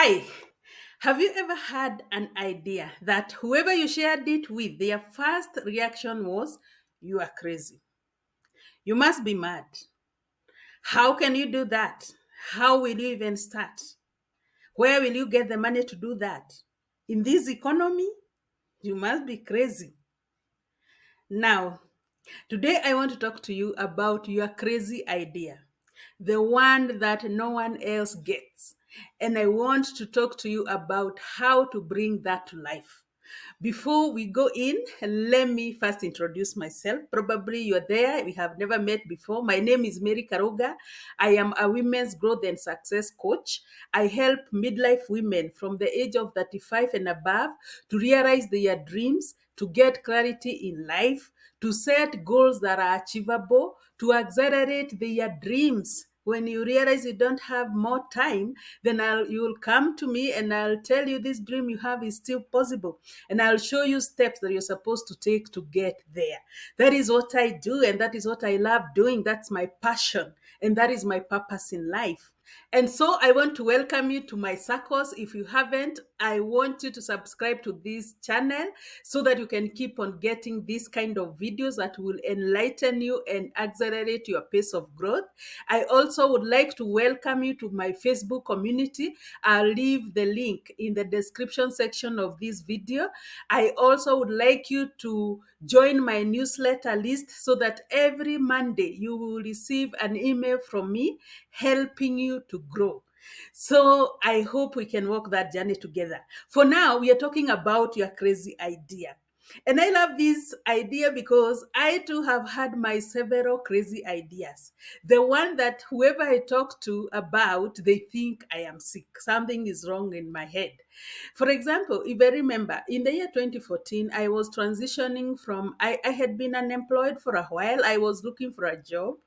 Hi, have you ever had an idea that whoever you shared it with, their first reaction was, "You are crazy. You must be mad. How can you do that? How will you even start? Where will you get the money to do that? In this economy, you must be crazy." Now, today I want to talk to you about your crazy idea, the one that no one else gets. And I want to talk to you about how to bring that to life. Before we go in, let me first introduce myself. Probably you're there, we have never met before. My name is Mary Karoga. I am a women's growth and success coach. I help midlife women from the age of 35 and above to realize their dreams, to get clarity in life, to set goals that are achievable, to accelerate their dreams. When you realize you don't have more time, then you'll come to me and I'll tell you this dream you have is still possible. And I'll show you steps that you're supposed to take to get there. That is what I do, and that is what I love doing. That's my passion, and that is my purpose in life. And so I want to welcome you to my circles. If you haven't, I want you to subscribe to this channel so that you can keep on getting this kind of videos that will enlighten you and accelerate your pace of growth. I also would like to welcome you to my Facebook community. I'll leave the link in the description section of this video. I also would like you to join my newsletter list so that every Monday you will receive an email from me helping you to grow. So I hope we can walk that journey together. For now, we are talking about your crazy idea. And I love this idea because I too have had my several crazy ideas. The one that whoever I talk to about, they think I am sick. Something is wrong in my head. For example, if I remember, in the year 2014, I was transitioning from, I had been unemployed for a while. I was looking for a job.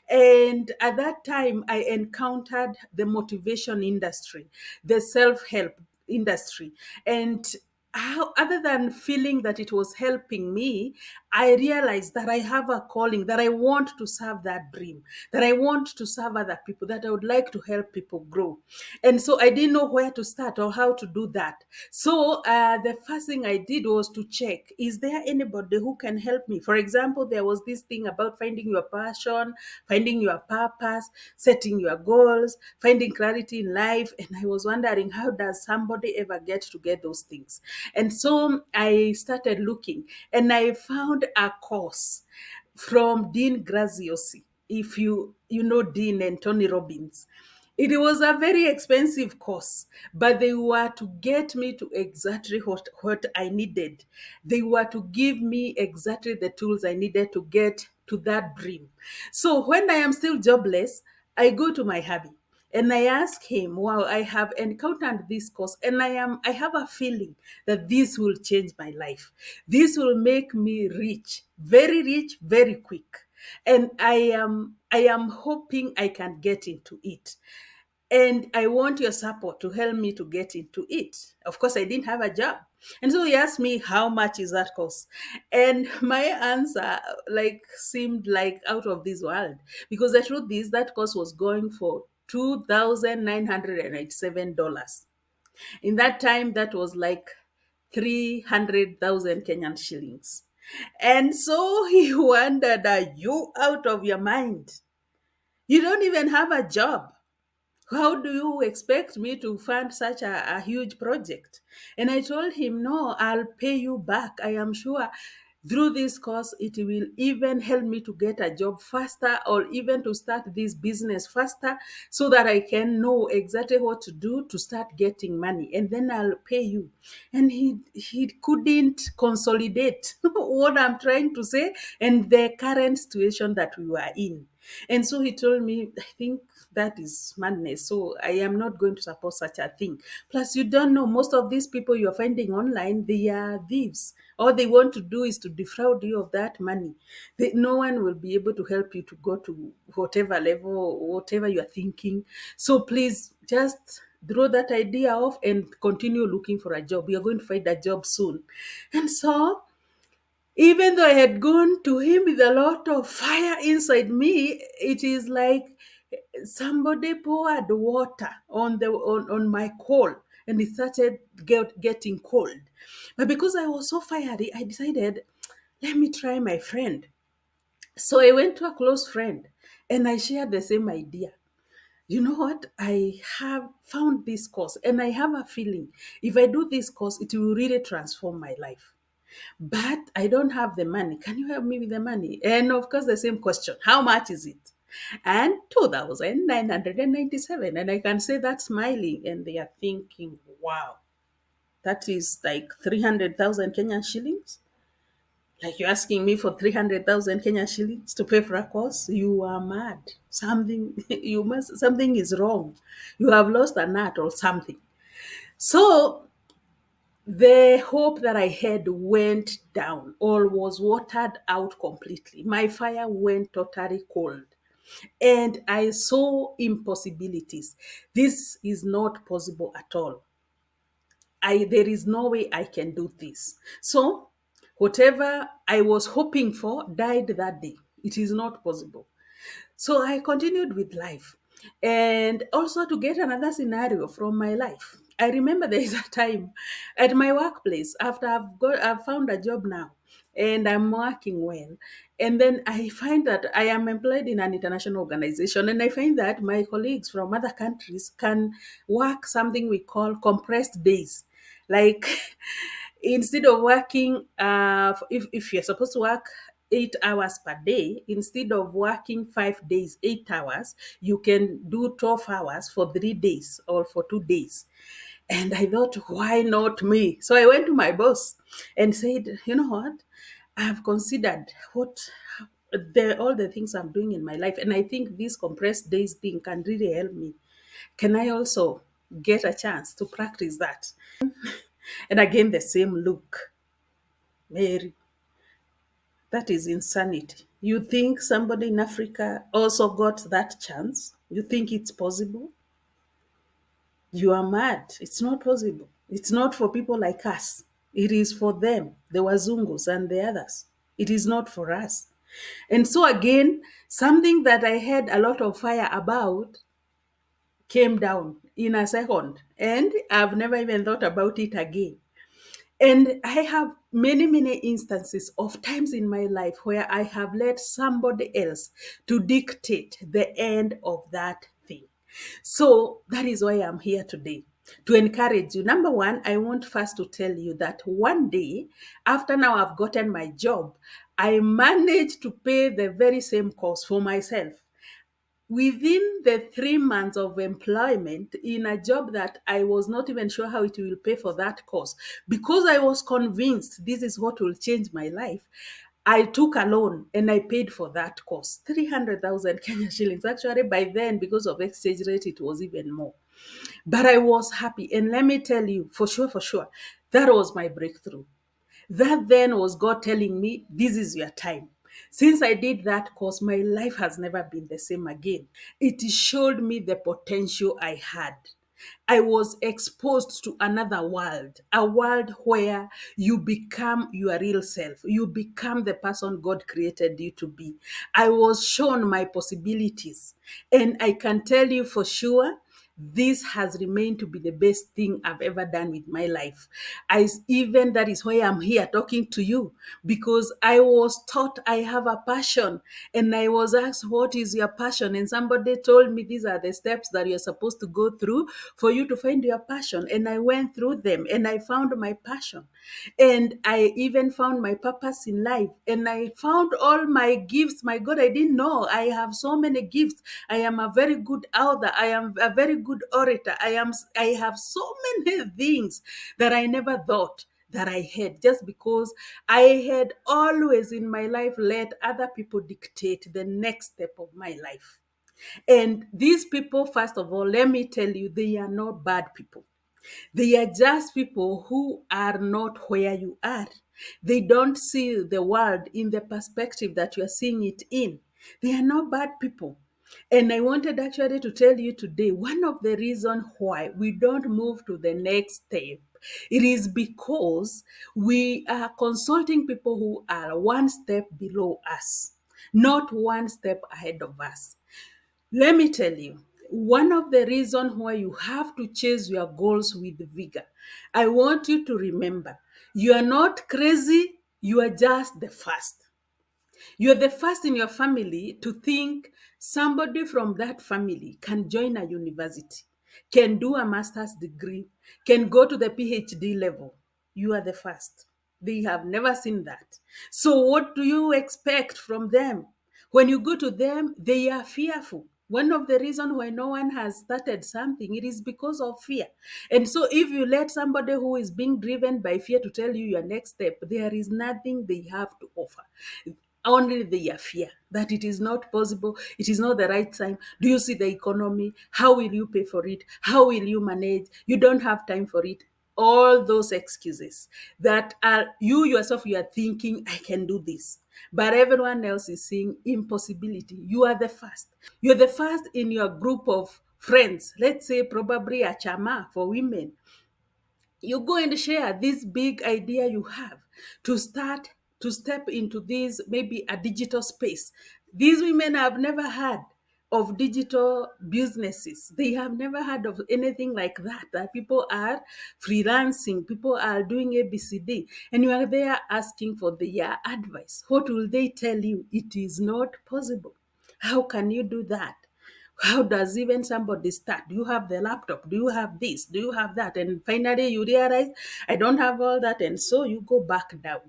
And at that time, I encountered the motivation industry, the self help industry. And how, other than feeling that it was helping me, I realized that I have a calling, that I want to serve that dream, that I want to serve other people, that I would like to help people grow. And so I didn't know where to start or how to do that. So the first thing I did was to check, is there anybody who can help me? For example, there was this thing about finding your passion, finding your purpose, setting your goals, finding clarity in life. And I was wondering, how does somebody ever get those things? And so I started looking and I found a course from Dean Graziosi. If you know Dean and Tony Robbins. It was a very expensive course, but they were to get me to exactly what I needed. They were to give me exactly the tools I needed to get to that dream. So when I am still jobless, I go to my hubby and I ask him, wow, I have encountered this course and I have a feeling that this will change my life. This will make me rich, very quick. And I am hoping I can get into it. And I want your support to help me to get into it. Of course, I didn't have a job. And so he asked me, how much is that course? And my answer seemed like out of this world. Because the truth is that course was going for $2,987. In that time, that was like 300,000 Kenyan shillings. And so he wondered, are you out of your mind? You don't even have a job. How do you expect me to fund such a huge project? And I told him, no, I'll pay you back. I am sure through this course, it will even help me to get a job faster or even to start this business faster so that I can know exactly what to do to start getting money. And then I'll pay you. And he couldn't consolidate what I'm trying to say and the current situation that we were in. And so he told me, I think that is madness. So I am not going to support such a thing. Plus, you don't know, most of these people you're finding online, they are thieves. All they want to do is to defraud you of that money. No one will be able to help you to go to whatever level, whatever you're thinking. So please just throw that idea off and continue looking for a job. You're going to find a job soon. And so even though I had gone to him with a lot of fire inside me, it is like Somebody poured water on my coal, and it started getting cold. But because I was so fiery, I decided, let me try my friend. So I went to a close friend and I shared the same idea. You know what? I have found this course and I have a feeling if I do this course, it will really transform my life. But I don't have the money. Can you help me with the money? And of course, the same question, how much is it? And 2,997. And I can say that smiling, and they are thinking, wow, that is like 300,000 Kenyan shillings. Like you're asking me for 300,000 Kenya shillings to pay for a course? You are mad. Something is wrong. You have lost a nut or something. So the hope that I had went down or was watered out completely. My fire went totally cold. And I saw impossibilities. This is not possible at all. There is no way I can do this. So whatever I was hoping for died that day. It is not possible. So I continued with life. And also to get another scenario from my life. I remember there is a time at my workplace after I've found a job now and I'm working well. And then I find that I am employed in an international organization, and I find that my colleagues from other countries can work something we call compressed days. Like instead of working, if you're supposed to work 8 hours per day, instead of working 5 days, 8 hours, you can do 12 hours for 3 days or for 2 days. And I thought, why not me? So I went to my boss and said, you know what? I've considered all the things I'm doing in my life, and I think this compressed days thing can really help me. Can I also get a chance to practice that? And again, the same look. Mary, that is insanity. You think somebody in Africa also got that chance? You think it's possible? You are mad. It's not possible. It's not for people like us. It is for them, the Wazungus and the others. It is not for us. And so, again, something that I had a lot of fire about came down in a second. And I've never even thought about it again. And I have many, many instances of times in my life where I have let somebody else to dictate the end of that thing. So that is why I'm here today, to encourage you. Number one, I want first to tell you that one day, after now I've gotten my job, I managed to pay the very same cost for myself within the 3 months of employment in a job that I was not even sure how it will pay for that course. Because I was convinced this is what will change my life, I took a loan and I paid for that course. 300,000 Kenya shillings. Actually, by then, because of exchange rate, it was even more. But I was happy. And let me tell you, for sure, that was my breakthrough. That then was God telling me, this is your time. Since I did that course, my life has never been the same again. It showed me the potential I had. I was exposed to another world, a world where you become your real self. You become the person God created you to be. I was shown my possibilities. And I can tell you for sure, this has remained to be the best thing I've ever done with my life. Even that is why I'm here talking to you, because I was taught I have a passion, and I was asked, what is your passion? And somebody told me these are the steps that you're supposed to go through for you to find your passion. And I went through them and I found my passion. And I even found my purpose in life. And I found all my gifts. My God, I didn't know I have so many gifts. I am a very good author. I am a very good orator. I have so many things that I never thought that I had, just because I had always in my life let other people dictate the next step of my life. And these people, first of all, let me tell you, they are not bad people. They are just people who are not where you are. They don't see the world in the perspective that you are seeing it in. They are not bad people. And I wanted actually to tell you today, one of the reasons why we don't move to the next step, it is because we are consulting people who are one step below us, not one step ahead of us. Let me tell you, one of the reasons why you have to chase your goals with vigor, I want you to remember, you are not crazy, you are just the first. You're the first in your family to think somebody from that family can join a university, can do a master's degree, can go to the PhD level. You are the first. They have never seen that. So, what do you expect from them? When you go to them, they are fearful. One of the reasons why no one has started something, it is because of fear. And so, if you let somebody who is being driven by fear to tell you your next step, there is nothing they have to offer. Only their fear that it is not possible, it is not the right time. Do you see the economy? How will you pay for it? How will you manage? You don't have time for it. All those excuses that are you yourself, you are thinking, I can do this. But everyone else is saying impossibility. You are the first. You're the first in your group of friends. Let's say probably a chama for women. You go and share this big idea you have to start to step into this, maybe a digital space. These women have never heard of digital businesses. They have never heard of anything like that people are freelancing, people are doing ABCD, and you are there asking for their advice. What will they tell you? It is not possible. How can you do that? How does even somebody start? Do you have the laptop? Do you have this? Do you have that? And finally you realize, I don't have all that. And so you go back down.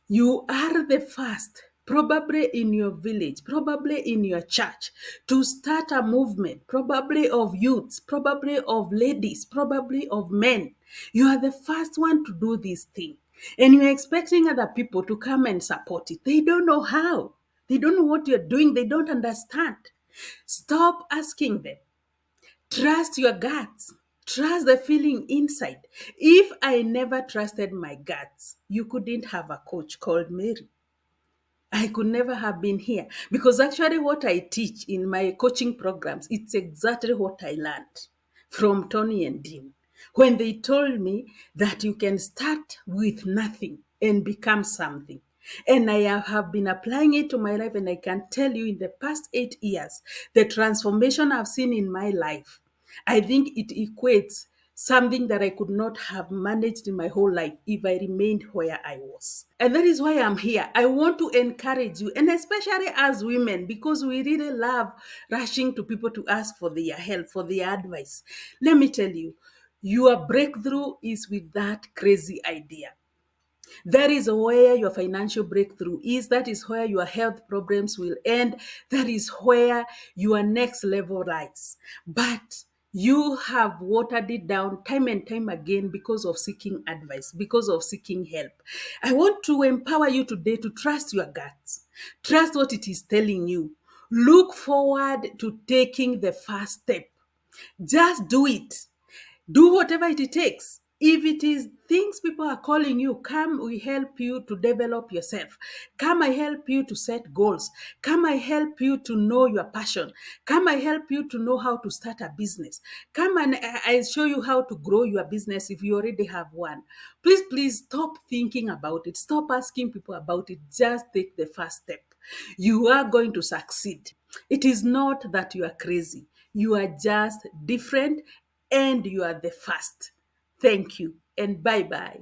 You are the first, probably in your village, probably in your church, to start a movement, probably of youths, probably of ladies, probably of men. You are the first one to do this thing. And you're expecting other people to come and support it. They don't know how. They don't know what you're doing. They don't understand. Stop asking them. Trust your guts. Trust the feeling inside. If I never trusted my guts, you couldn't have a coach called Mary. I could never have been here because actually, what I teach in my coaching programs, it's exactly what I learned from Tony and Dean when they told me that you can start with nothing and become something. And I have been applying it to my life, and I can tell you in the past 8 years, the transformation I've seen in my life, I think it equates something that I could not have managed in my whole life if I remained where I was. And that is why I'm here. I want to encourage you, and especially as women, because we really love rushing to people to ask for their help, for their advice. Let me tell you, your breakthrough is with that crazy idea. That is where your financial breakthrough is. That is where your health problems will end. That is where your next level lies. But you have watered it down time and time again because of seeking advice, because of seeking help. I want to empower you today to trust your guts. Trust what it is telling you. Look forward to taking the first step. Just do it. Do whatever it takes. If it is things people are calling you, come, we help you to develop yourself. Come, I help you to set goals. Come, I help you to know your passion. Come, I help you to know how to start a business. Come and I show you how to grow your business if you already have one. Please, please stop thinking about it. Stop asking people about it. Just take the first step. You are going to succeed. It is not that you are crazy. You are just different and you are the first. Thank you and bye bye.